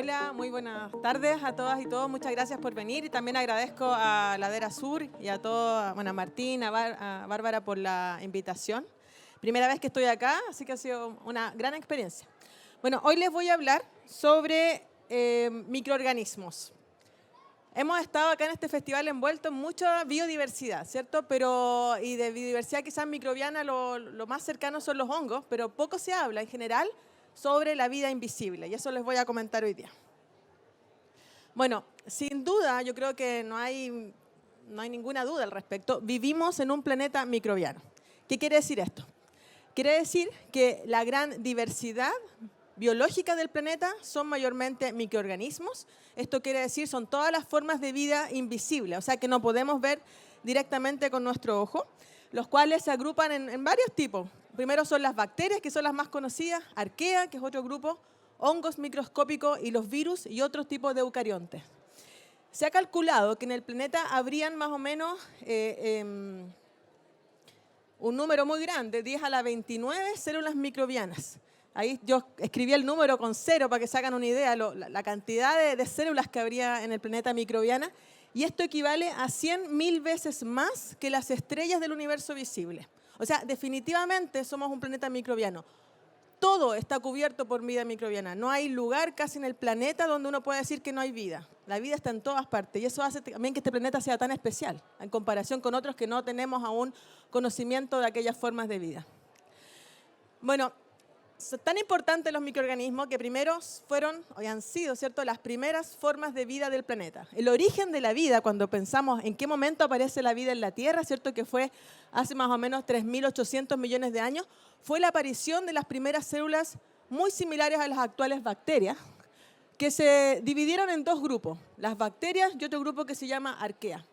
Hola, muy buenas tardes a todas y todos. Muchas gracias por venir y también agradezco a Ladera Sur y a todo, bueno, a Martín, a Bárbara por la invitación. Primera vez que estoy acá, así que ha sido una gran experiencia. Bueno, hoy les voy a hablar sobre microorganismos. Hemos estado acá en este festival envuelto en mucha biodiversidad, ¿cierto? Y de biodiversidad quizás microbiana lo más cercano son los hongos, pero poco se habla en general sobre la vida invisible, y eso les voy a comentar hoy día. Bueno, sin duda, yo creo que no hay ninguna duda al respecto, vivimos en un planeta microbiano. ¿Qué quiere decir esto? Quiere decir que la gran diversidad biológica del planeta son mayormente microorganismos. Esto quiere decir son todas las formas de vida invisibles, o sea que no podemos ver directamente con nuestro ojo, los cuales se agrupan en varios tipos. Primero son las bacterias, que son las más conocidas, arquea, que es otro grupo, hongos microscópicos y los virus y otros tipos de eucariontes. Se ha calculado que en el planeta habrían más o menos un número muy grande, 10 a la 29 células microbianas. Ahí yo escribí el número con 0 para que se hagan una idea, la cantidad de células que habría en el planeta microbiana, y esto equivale a 100.000 veces más que las estrellas del universo visible. O sea, definitivamente somos un planeta microbiano. Todo está cubierto por vida microbiana. No hay lugar casi en el planeta donde uno pueda decir que no hay vida. La vida está en todas partes y eso hace también que este planeta sea tan especial en comparación con otros que no tenemos aún conocimiento de aquellas formas de vida. Bueno, son tan importantes los microorganismos que primero fueron, o han sido, ¿cierto?, las primeras formas de vida del planeta. El origen de la vida, cuando pensamos en qué momento aparece la vida en la Tierra, ¿cierto?, que fue hace más o menos 3.800 millones de años, fue la aparición de las primeras células muy similares a las actuales bacterias, que se dividieron en dos grupos, las bacterias y otro grupo que se llama arquea.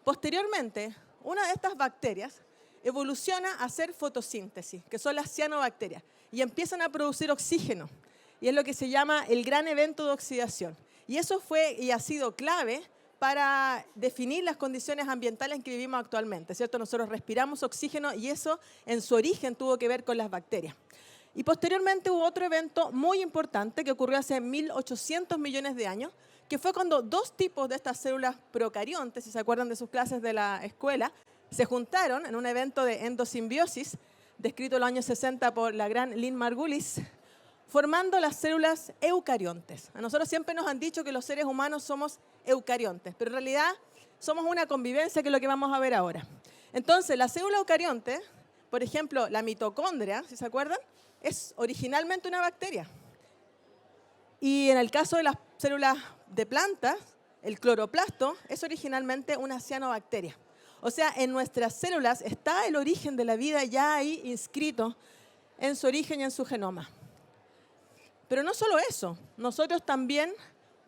Posteriormente, una de estas bacterias evoluciona a hacer fotosíntesis, que son las cianobacterias, y empiezan a producir oxígeno, y es lo que se llama el gran evento de oxidación. Y eso fue y ha sido clave para definir las condiciones ambientales en que vivimos actualmente, ¿cierto? Nosotros respiramos oxígeno y eso en su origen tuvo que ver con las bacterias. Y posteriormente hubo otro evento muy importante que ocurrió hace 1.800 millones de años, que fue cuando dos tipos de estas células procariontes, si se acuerdan de sus clases de la escuela, se juntaron en un evento de endosimbiosis, descrito en los años 60 por la gran Lynn Margulis, formando las células eucariontes. A nosotros siempre nos han dicho que los seres humanos somos eucariontes, pero en realidad somos una convivencia, que es lo que vamos a ver ahora. Entonces, la célula eucarionte, por ejemplo, la mitocondria, si se acuerdan, es originalmente una bacteria. Y en el caso de las células de plantas, el cloroplasto es originalmente una cianobacteria. O sea, en nuestras células está el origen de la vida ya ahí inscrito en su origen y en su genoma. Pero no solo eso, nosotros también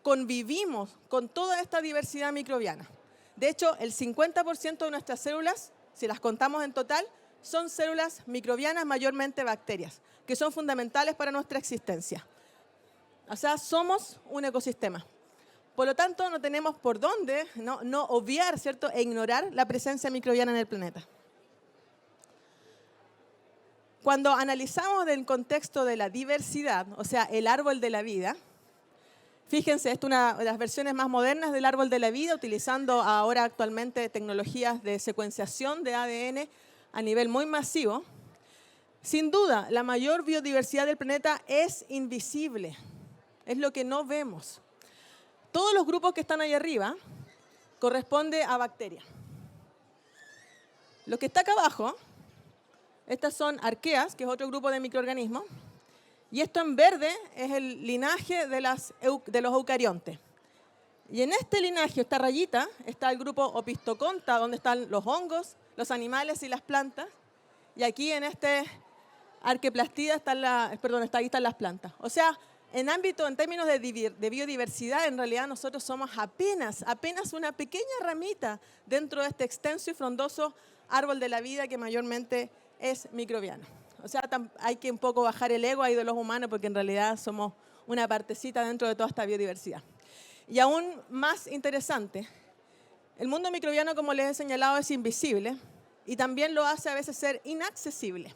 convivimos con toda esta diversidad microbiana. De hecho, el 50% de nuestras células, si las contamos en total, son células microbianas, mayormente bacterias, que son fundamentales para nuestra existencia. O sea, somos un ecosistema. Por lo tanto, no tenemos por dónde no obviar, ¿cierto?, e ignorar la presencia microbiana en el planeta. Cuando analizamos el contexto de la diversidad, o sea, el árbol de la vida, fíjense, esta es una de las versiones más modernas del árbol de la vida, utilizando ahora actualmente tecnologías de secuenciación de ADN a nivel muy masivo. Sin duda, la mayor biodiversidad del planeta es invisible, es lo que no vemos. Todos los grupos que están ahí arriba corresponden a bacterias. Lo que está acá abajo, estas son arqueas, que es otro grupo de microorganismos, y esto en verde es el linaje de los eucariontes. Y en este linaje, esta rayita, está el grupo Opisthocomta, donde están los hongos, los animales y las plantas, y aquí en este Arqueplastida ahí están las plantas. O sea, en términos de biodiversidad, en realidad nosotros somos apenas una pequeña ramita dentro de este extenso y frondoso árbol de la vida que mayormente es microbiano. O sea, hay que un poco bajar el ego ahí de los humanos porque en realidad somos una partecita dentro de toda esta biodiversidad. Y aún más interesante, el mundo microbiano, como les he señalado, es invisible y también lo hace a veces ser inaccesible.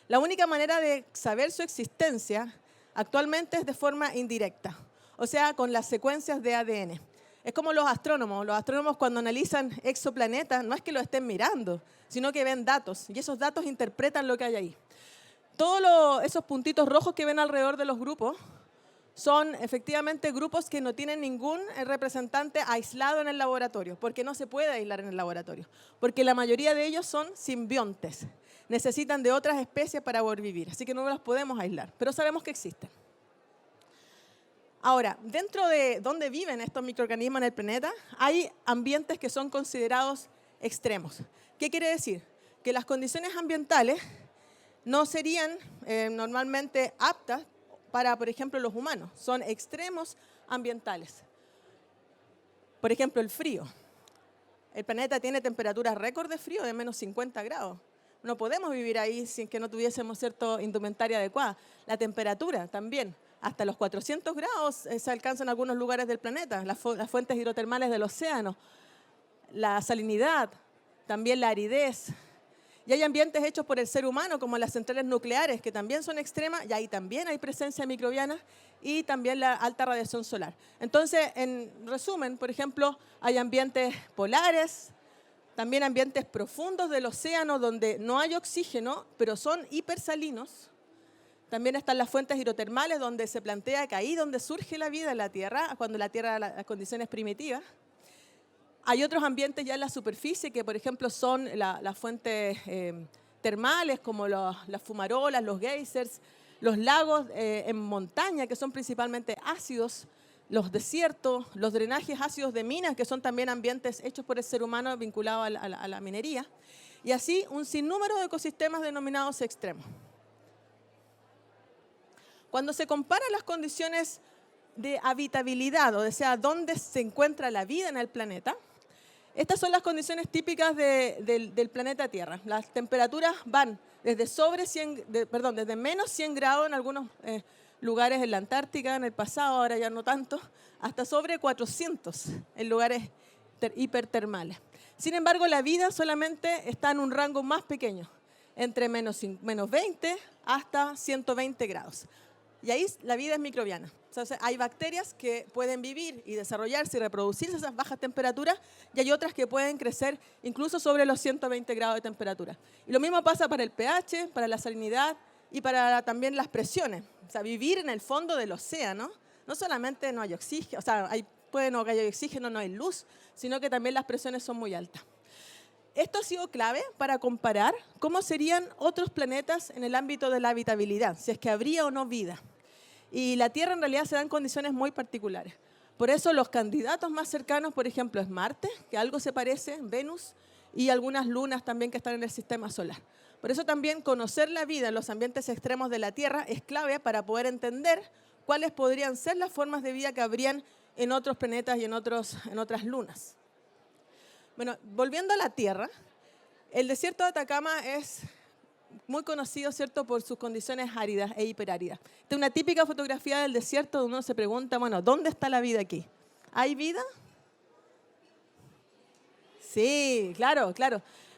La única manera de saber su existencia actualmente es de forma indirecta. o sea, con las secuencias de ADN. Es como los astrónomos cuando analizan exoplanetas, no es que lo estén mirando, sino que ven datos, y esos datos interpretan lo que hay ahí. Todos esos puntitos rojos que ven alrededor de los grupos son efectivamente grupos que no tienen ningún representante aislado en el laboratorio, porque no se puede aislar en el laboratorio, porque la mayoría de ellos son simbiontes, necesitan de otras especies para poder vivir, así que no los podemos aislar, pero sabemos que existen. Ahora, dentro de donde viven estos microorganismos en el planeta, hay ambientes que son considerados extremos. ¿Qué quiere decir? Que las condiciones ambientales no serían normalmente aptas para, por ejemplo, los humanos. Son extremos ambientales. Por ejemplo, el frío. El planeta tiene temperaturas récord de frío de menos 50 grados. No podemos vivir ahí sin que no tuviésemos cierta indumentaria adecuada. La temperatura también. Hasta los 400 grados se alcanza en algunos lugares del planeta. Las fuentes hidrotermales del océano. La salinidad. También la aridez. Y hay ambientes hechos por el ser humano, como las centrales nucleares, que también son extremas, y ahí también hay presencia microbiana, y también la alta radiación solar. Entonces, en resumen, por ejemplo, hay ambientes polares, también ambientes profundos del océano, donde no hay oxígeno, pero son hipersalinos. También están las fuentes hidrotermales, donde se plantea que ahí donde surge la vida en la Tierra, cuando la Tierra las condiciones primitivas. Hay otros ambientes ya en la superficie que, por ejemplo, son las fuentes termales, como las fumarolas, los geysers, los lagos en montaña, que son principalmente ácidos, los desiertos, los drenajes ácidos de minas, que son también ambientes hechos por el ser humano vinculados a la minería, y así un sinnúmero de ecosistemas denominados extremos. Cuando se comparan las condiciones de habitabilidad, o sea, dónde se encuentra la vida en el planeta, estas son las condiciones típicas del planeta Tierra. Las temperaturas van desde desde menos 100 grados en algunos lugares en la Antártica, en el pasado, ahora ya no tanto, hasta sobre 400 en lugares hipertermales. Sin embargo, la vida solamente está en un rango más pequeño, entre menos 20 hasta 120 grados. Y ahí la vida es microbiana. Entonces, hay bacterias que pueden vivir y desarrollarse y reproducirse a esas bajas temperaturas, y hay otras que pueden crecer incluso sobre los 120 grados de temperatura. Y lo mismo pasa para el pH, para la salinidad y para también las presiones. O sea, vivir en el fondo del océano, no solamente no hay oxígeno, o sea, puede no hay oxígeno, no hay luz, sino que también las presiones son muy altas. Esto ha sido clave para comparar cómo serían otros planetas en el ámbito de la habitabilidad, si es que habría o no vida. Y la Tierra en realidad se da en condiciones muy particulares. Por eso los candidatos más cercanos, por ejemplo, es Marte, que algo se parece, Venus, y algunas lunas también que están en el sistema solar. Por eso también conocer la vida en los ambientes extremos de la Tierra es clave para poder entender cuáles podrían ser las formas de vida que habrían en otros planetas y en otras lunas. Bueno, volviendo a la Tierra, el desierto de Atacama es muy conocido, ¿cierto?, por sus condiciones áridas e hiperáridas. Esta es una típica fotografía del desierto donde uno se pregunta, bueno, ¿dónde está la vida aquí? ¿Hay vida? Sí, claro.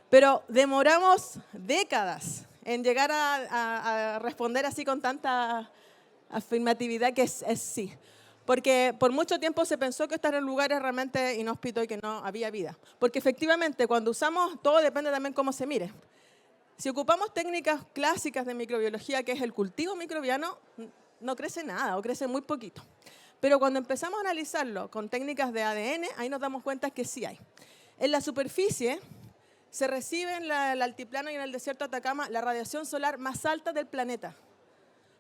Pero demoramos décadas en llegar a responder así con tanta afirmatividad que es sí. Porque por mucho tiempo se pensó que estar en lugares realmente inhóspitos y que no había vida. Porque efectivamente, cuando usamos, todo depende también cómo se mire. Si ocupamos técnicas clásicas de microbiología, que es el cultivo microbiano, no crece nada o crece muy poquito. Pero cuando empezamos a analizarlo con técnicas de ADN, ahí nos damos cuenta que sí hay. En la superficie se recibe en el altiplano y en el desierto de Atacama la radiación solar más alta del planeta.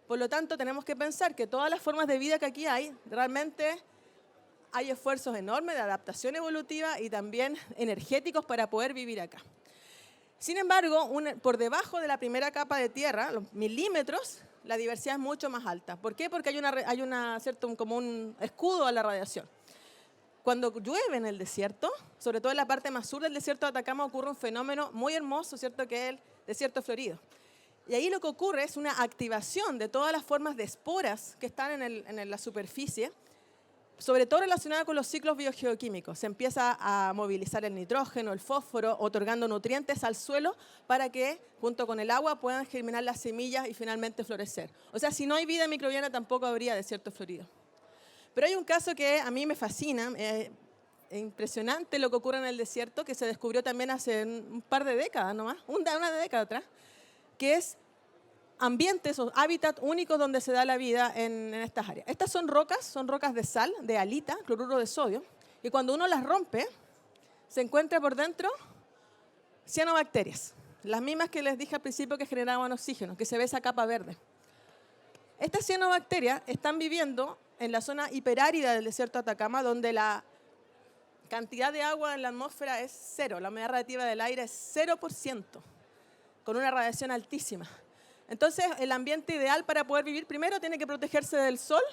Por lo tanto, tenemos que pensar que todas las formas de vida que aquí hay, realmente hay esfuerzos enormes de adaptación evolutiva y también energéticos para poder vivir acá. Sin embargo, por debajo de la primera capa de tierra, los milímetros, la diversidad es mucho más alta. ¿Por qué? Porque hay como un escudo a la radiación. Cuando llueve en el desierto, sobre todo en la parte más sur del desierto de Atacama, ocurre un fenómeno muy hermoso, ¿cierto?, que es el desierto florido. Y ahí lo que ocurre es una activación de todas las formas de esporas que están en la superficie, sobre todo relacionada con los ciclos biogeoquímicos. Se empieza a movilizar el nitrógeno, el fósforo, otorgando nutrientes al suelo para que, junto con el agua, puedan germinar las semillas y finalmente florecer. O sea, si no hay vida microbiana, tampoco habría desierto florido. Pero hay un caso que a mí me fascina, es impresionante lo que ocurre en el desierto, que se descubrió también hace un par de décadas nomás, una década atrás, que es ambientes o hábitats únicos donde se da la vida en estas áreas. Estas son rocas de sal, de halita, cloruro de sodio, y cuando uno las rompe, se encuentra por dentro cianobacterias, las mismas que les dije al principio que generaban oxígeno, que se ve esa capa verde. Estas cianobacterias están viviendo en la zona hiperárida del desierto de Atacama, donde la cantidad de agua en la atmósfera es cero, la humedad relativa del aire es 0%, con una radiación altísima. Entonces, el ambiente ideal para poder vivir, primero tiene que protegerse del sol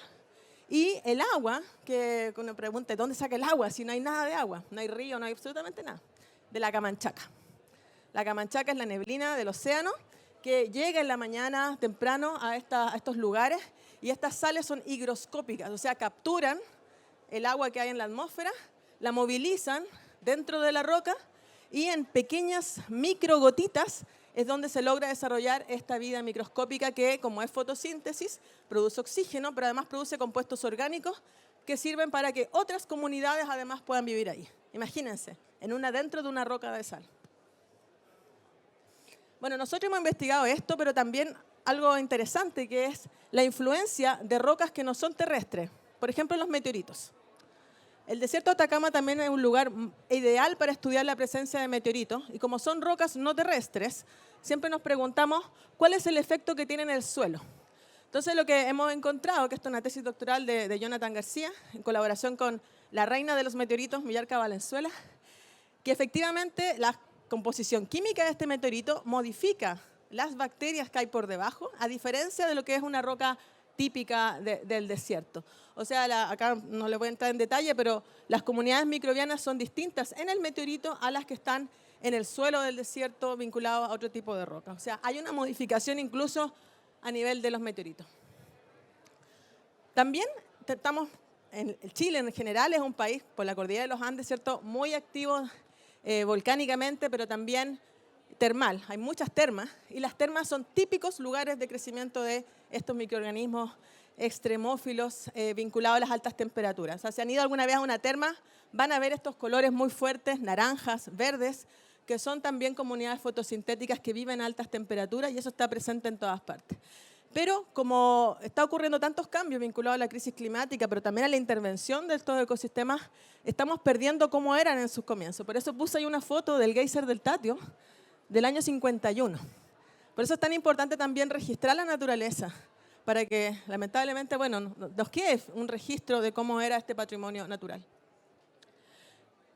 y el agua, que uno pregunta, ¿dónde saca el agua? Si no hay nada de agua, no hay río, no hay absolutamente nada, de la Camanchaca. La Camanchaca es la neblina del océano que llega en la mañana temprano a estos lugares y estas sales son higroscópicas, o sea, capturan el agua que hay en la atmósfera, la movilizan dentro de la roca y en pequeñas microgotitas es donde se logra desarrollar esta vida microscópica que, como es fotosíntesis, produce oxígeno, pero además produce compuestos orgánicos que sirven para que otras comunidades además puedan vivir ahí. Imagínense, dentro de una roca de sal. Bueno, nosotros hemos investigado esto, pero también algo interesante que es la influencia de rocas que no son terrestres. Por ejemplo, los meteoritos. El desierto de Atacama también es un lugar ideal para estudiar la presencia de meteoritos. Y como son rocas no terrestres, siempre nos preguntamos cuál es el efecto que tiene en el suelo. Entonces, lo que hemos encontrado, que esto es una tesis doctoral de Jonathan García, en colaboración con la reina de los meteoritos, Millarca Valenzuela, que efectivamente la composición química de este meteorito modifica las bacterias que hay por debajo, a diferencia de lo que es una roca típica del desierto. O sea, acá no le voy a entrar en detalle, pero las comunidades microbianas son distintas en el meteorito a las que están en el suelo del desierto vinculados a otro tipo de roca. O sea, hay una modificación incluso a nivel de los meteoritos. También estamos, en Chile en general es un país, por la cordillera de los Andes, ¿cierto?, muy activo volcánicamente, pero también termal. Hay muchas termas y las termas son típicos lugares de crecimiento de estos microorganismos extremófilos vinculados a las altas temperaturas. O sea, si han ido alguna vez a una terma, van a ver estos colores muy fuertes, naranjas, verdes, que son también comunidades fotosintéticas que viven a altas temperaturas y eso está presente en todas partes. Pero como está ocurriendo tantos cambios vinculados a la crisis climática, pero también a la intervención de estos ecosistemas, estamos perdiendo cómo eran en sus comienzos. Por eso puse ahí una foto del geyser del Tatio del año 51. Por eso es tan importante también registrar la naturaleza, para que lamentablemente, bueno, nos quede un registro de cómo era este patrimonio natural.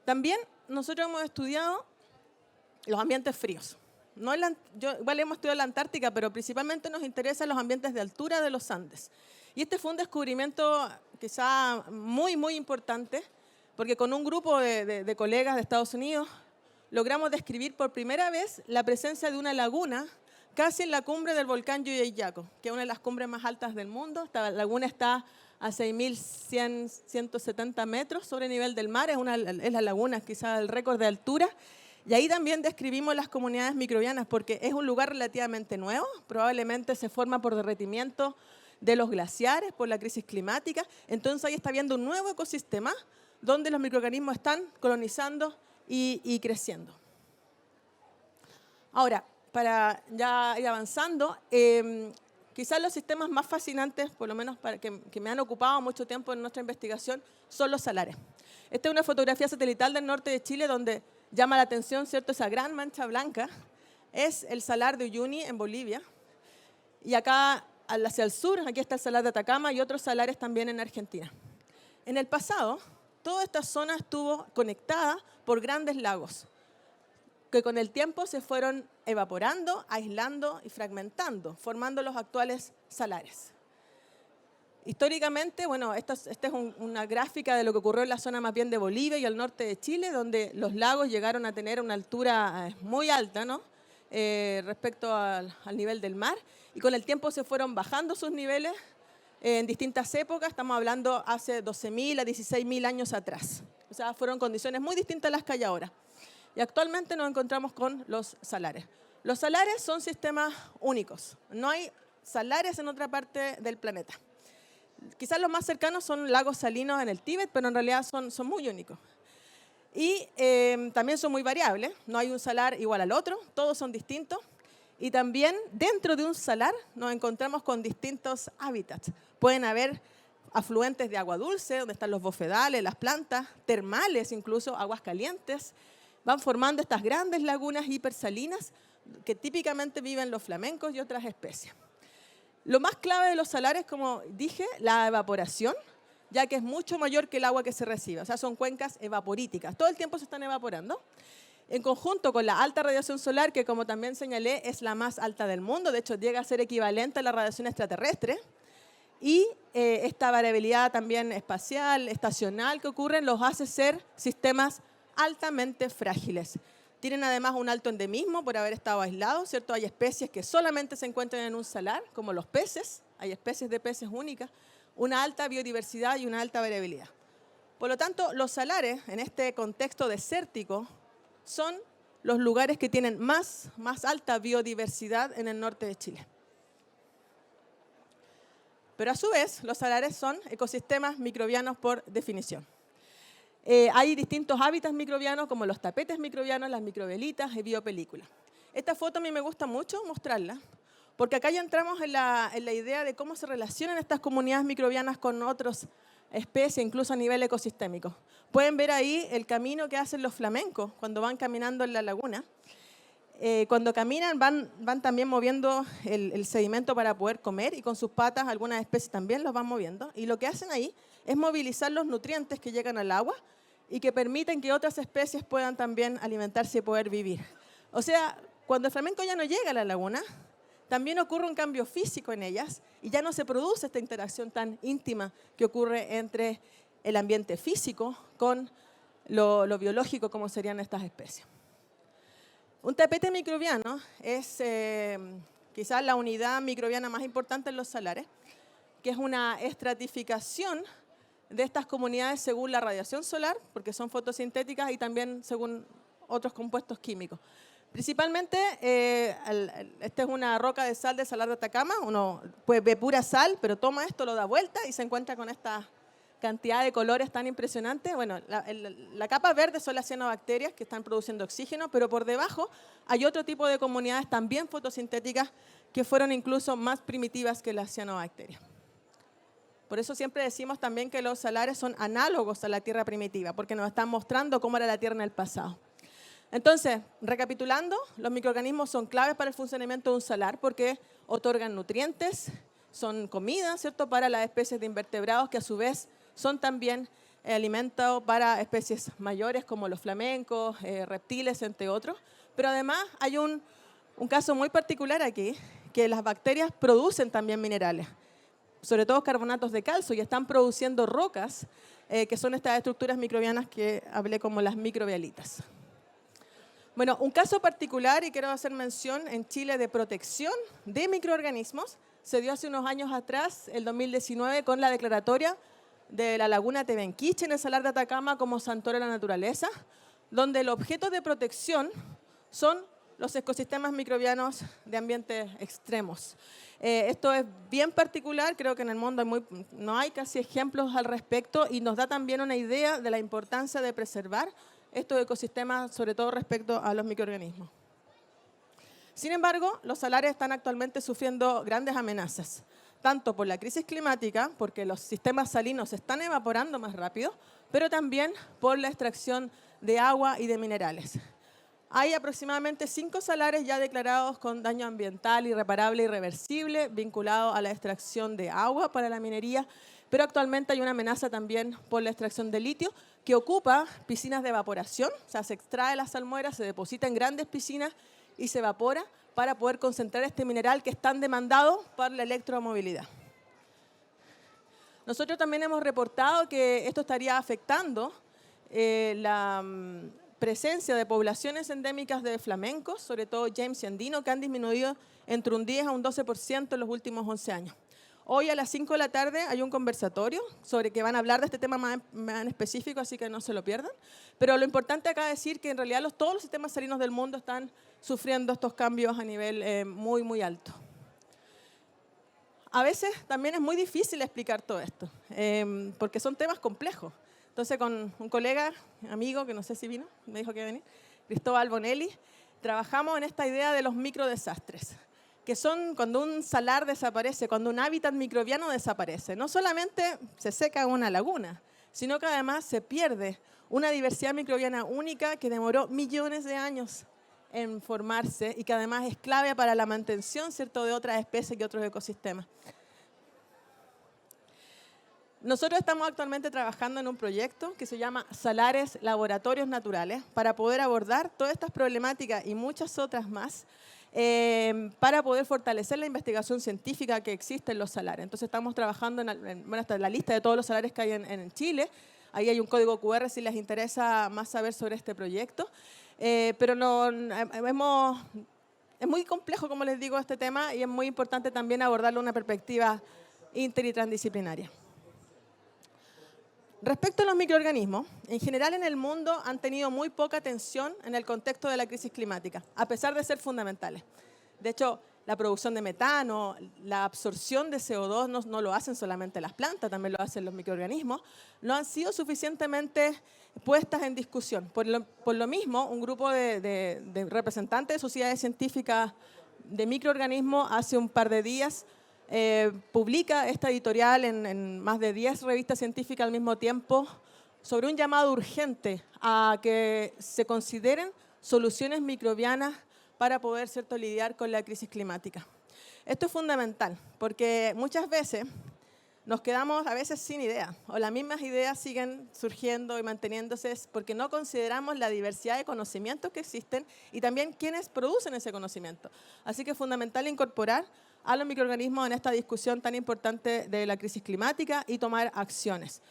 También nosotros hemos estudiado los ambientes fríos. Igual hemos estudiado la Antártica, pero principalmente nos interesan los ambientes de altura de los Andes. Y este fue un descubrimiento quizá muy, muy importante, porque con un grupo de colegas de Estados Unidos logramos describir por primera vez la presencia de una laguna casi en la cumbre del volcán Yuyeyaco, que es una de las cumbres más altas del mundo. Esta laguna está a 6.170 metros sobre el nivel del mar, es la laguna quizá el récord de altura. Y ahí también describimos las comunidades microbianas porque es un lugar relativamente nuevo, probablemente se forma por derretimiento de los glaciares, por la crisis climática. Entonces ahí está habiendo un nuevo ecosistema donde los microorganismos están colonizando y creciendo. Ahora, para ya ir avanzando, quizás los sistemas más fascinantes, por lo menos que me han ocupado mucho tiempo en nuestra investigación, son los salares. Esta es una fotografía satelital del norte de Chile donde llama la atención, ¿cierto?, esa gran mancha blanca. Es el salar de Uyuni en Bolivia. Y acá hacia el sur, aquí está el salar de Atacama y otros salares también en Argentina. En el pasado, toda esta zona estuvo conectada por grandes lagos, que con el tiempo se fueron evaporando, aislando y fragmentando, formando los actuales salares. Históricamente, bueno, esta es una gráfica de lo que ocurrió en la zona más bien de Bolivia y al norte de Chile, donde los lagos llegaron a tener una altura muy alta, ¿no?, respecto al nivel del mar, y con el tiempo se fueron bajando sus niveles en distintas épocas. Estamos hablando hace 12.000 a 16.000 años atrás. O sea, fueron condiciones muy distintas a las que hay ahora. Y actualmente nos encontramos con los salares. Los salares son sistemas únicos. No hay salares en otra parte del planeta. Quizás los más cercanos son lagos salinos en el Tíbet, pero en realidad son muy únicos. Y también son muy variables, no hay un salar igual al otro, todos son distintos. Y también dentro de un salar nos encontramos con distintos hábitats. Pueden haber afluentes de agua dulce, donde están los bofedales, las plantas, termales incluso, aguas calientes. Van formando estas grandes lagunas hipersalinas que típicamente viven los flamencos y otras especies. Lo más clave de los salares, como dije, la evaporación, ya que es mucho mayor que el agua que se recibe. O sea, son cuencas evaporíticas. Todo el tiempo se están evaporando. En conjunto con la alta radiación solar, que como también señalé, es la más alta del mundo. De hecho, llega a ser equivalente a la radiación extraterrestre. Y esta variabilidad también espacial, estacional que ocurre, los hace ser sistemas altamente frágiles. Tienen además un alto endemismo por haber estado aislados, ¿cierto? Hay especies que solamente se encuentran en un salar, como los peces. Hay especies de peces únicas, una alta biodiversidad y una alta variabilidad. Por lo tanto, los salares, en este contexto desértico, son los lugares que tienen más alta biodiversidad en el norte de Chile. Pero a su vez, los salares son ecosistemas microbianos por definición. Hay distintos hábitats microbianos como los tapetes microbianos, las microbielitas y biopelículas. Esta foto a mí me gusta mucho mostrarla, porque acá ya entramos en la idea de cómo se relacionan estas comunidades microbianas con otras especies, incluso a nivel ecosistémico. Pueden ver ahí el camino que hacen los flamencos cuando van caminando en la laguna. Cuando caminan van también moviendo el sedimento para poder comer y con sus patas algunas especies también los van moviendo. Y lo que hacen ahí es movilizar los nutrientes que llegan al agua y que permiten que otras especies puedan también alimentarse y poder vivir. O sea, cuando el flamenco ya no llega a la laguna, también ocurre un cambio físico en ellas y ya no se produce esta interacción tan íntima que ocurre entre el ambiente físico con lo biológico, como serían estas especies. Un tapete microbiano es quizás la unidad microbiana más importante en los salares, que es una estratificación de estas comunidades según la radiación solar, porque son fotosintéticas y también según otros compuestos químicos. Principalmente, esta es una roca de sal del Salar de Atacama. Uno pues, ve pura sal, pero toma esto, lo da vuelta y se encuentra con esta cantidad de colores tan impresionante. Bueno, la capa verde son las cianobacterias que están produciendo oxígeno, pero por debajo hay otro tipo de comunidades también fotosintéticas que fueron incluso más primitivas que las cianobacterias. Por eso siempre decimos también que los salares son análogos a la Tierra primitiva, porque nos están mostrando cómo era la Tierra en el pasado. Entonces, recapitulando, los microorganismos son claves para el funcionamiento de un salar porque otorgan nutrientes, son comida, ¿cierto?, para las especies de invertebrados que a su vez son también alimento para especies mayores como los flamencos, reptiles, entre otros. Pero además hay un caso muy particular aquí, que las bacterias producen también minerales, sobre todo carbonatos de calcio, y están produciendo rocas, que son estas estructuras microbianas que hablé como las microbialitas. Bueno, un caso particular, y quiero hacer mención en Chile, de protección de microorganismos, se dio hace unos años atrás, el 2019, con la declaratoria de la laguna Tevenquiche en el Salar de Atacama como santuario de la naturaleza, donde el objeto de protección son los ecosistemas microbianos de ambientes extremos. Esto es bien particular, creo que en el mundo no hay casi ejemplos al respecto y nos da también una idea de la importancia de preservar estos ecosistemas, sobre todo respecto a los microorganismos. Sin embargo, los salares están actualmente sufriendo grandes amenazas, tanto por la crisis climática, porque los sistemas salinos se están evaporando más rápido, pero también por la extracción de agua y de minerales. Hay aproximadamente 5 salares ya declarados con daño ambiental irreparable y irreversible vinculado a la extracción de agua para la minería, pero actualmente hay una amenaza también por la extracción de litio que ocupa piscinas de evaporación, o sea, se extrae la salmuera, se deposita en grandes piscinas y se evapora para poder concentrar este mineral que es tan demandado para la electromovilidad. Nosotros también hemos reportado que esto estaría afectando la presencia de poblaciones endémicas de flamencos, sobre todo James y andino, que han disminuido entre un 10 a un 12% en los últimos 11 años. Hoy a las 5 de la tarde hay un conversatorio sobre que van a hablar de este tema más en específico, así que no se lo pierdan. Pero lo importante acá es decir que en realidad todos los sistemas salinos del mundo están sufriendo estos cambios a nivel muy alto. a veces también es muy difícil explicar todo esto, porque son temas complejos. Entonces, con un colega, amigo, que no sé si vino, me dijo que iba a venir, Cristóbal Bonelli, trabajamos en esta idea de los microdesastres, que son cuando un salar desaparece, cuando un hábitat microbiano desaparece. No solamente se seca una laguna, sino que además se pierde una diversidad microbiana única que demoró millones de años en formarse y que además es clave para la mantención, ¿cierto?, de otras especies y otros ecosistemas. Nosotros estamos actualmente trabajando en un proyecto que se llama Salares Laboratorios Naturales para poder abordar todas estas problemáticas y muchas otras más para poder fortalecer la investigación científica que existe en los salares. Entonces estamos trabajando bueno, hasta la lista de todos los salares que hay en Chile. Ahí hay un código QR si les interesa más saber sobre este proyecto. Pero es muy complejo, como les digo, este tema y es muy importante también abordarlo en una perspectiva inter y transdisciplinaria. Respecto a los microorganismos, en general en el mundo han tenido muy poca atención en el contexto de la crisis climática, a pesar de ser fundamentales. De hecho, la producción de metano, la absorción de CO2 no lo hacen solamente las plantas, también lo hacen los microorganismos, no han sido suficientemente puestas en discusión. Por lo mismo, un grupo de representantes de sociedades científicas de microorganismos hace un par de días publica esta editorial en más de 10 revistas científicas al mismo tiempo sobre un llamado urgente a que se consideren soluciones microbianas para poder, ¿cierto?, lidiar con la crisis climática. Esto es fundamental porque muchas veces nos quedamos a veces sin ideas o las mismas ideas siguen surgiendo y manteniéndose porque no consideramos la diversidad de conocimientos que existen y también quienes producen ese conocimiento. Así que es fundamental incorporar a los microorganismos en esta discusión tan importante de la crisis climática y tomar acciones.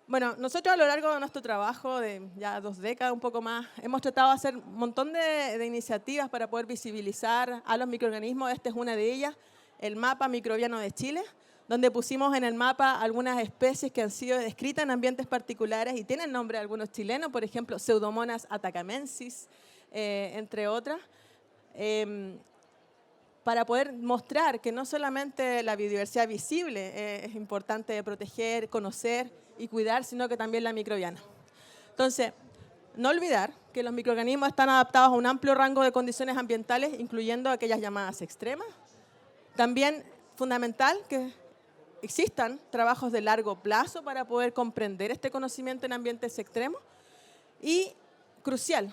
Bueno, nosotros a lo largo de nuestro trabajo, de ya 2 décadas, un poco más, hemos tratado de hacer un montón de iniciativas para poder visibilizar a los microorganismos. Esta es una de ellas, el Mapa Microbiano de Chile, donde pusimos en el mapa algunas especies que han sido descritas en ambientes particulares y tienen nombre de algunos chilenos, por ejemplo, Pseudomonas atacamensis, entre otras. Para poder mostrar que no solamente la biodiversidad visible es importante de proteger, conocer y cuidar, sino que también la microbiana. Entonces, no olvidar que los microorganismos están adaptados a un amplio rango de condiciones ambientales, incluyendo aquellas llamadas extremas. También fundamental que existan trabajos de largo plazo para poder comprender este conocimiento en ambientes extremos. Y, crucial,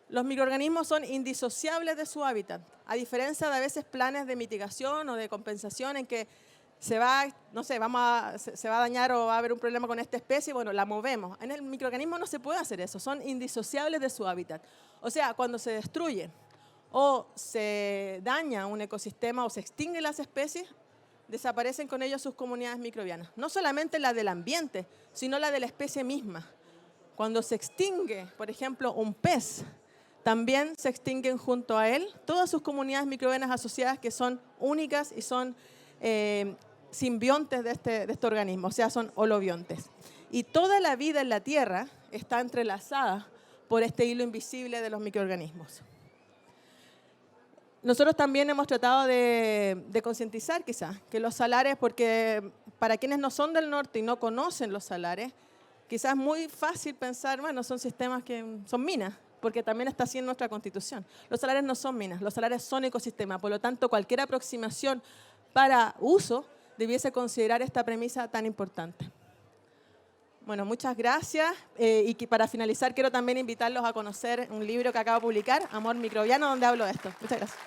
los microorganismos son indisociables de su hábitat, a diferencia de a veces planes de mitigación o de compensación en que se va, no sé, se va a dañar o va a haber un problema con esta especie, bueno, la movemos. En el microorganismo no se puede hacer eso, son indisociables de su hábitat. O sea, cuando se destruye o se daña un ecosistema o se extinguen las especies, desaparecen con ellos sus comunidades microbianas. No solamente la del ambiente, sino la de la especie misma. Cuando se extingue, por ejemplo, un pez, también se extinguen junto a él todas sus comunidades microbianas asociadas que son únicas y son simbiontes de este organismo, o sea, son holobiontes. Y toda la vida en la Tierra está entrelazada por este hilo invisible de los microorganismos. Nosotros también hemos tratado de concientizar quizás que los salares, porque para quienes no son del norte y no conocen los salares, quizás es muy fácil pensar, bueno, son sistemas que son minas, porque también está así en nuestra Constitución. Los salares no son minas, los salares son ecosistemas, por lo tanto, cualquier aproximación para uso debiese considerar esta premisa tan importante. Bueno, muchas gracias y para finalizar quiero también invitarlos a conocer un libro que acabo de publicar, Amor Microbiano, donde hablo de esto. Muchas gracias.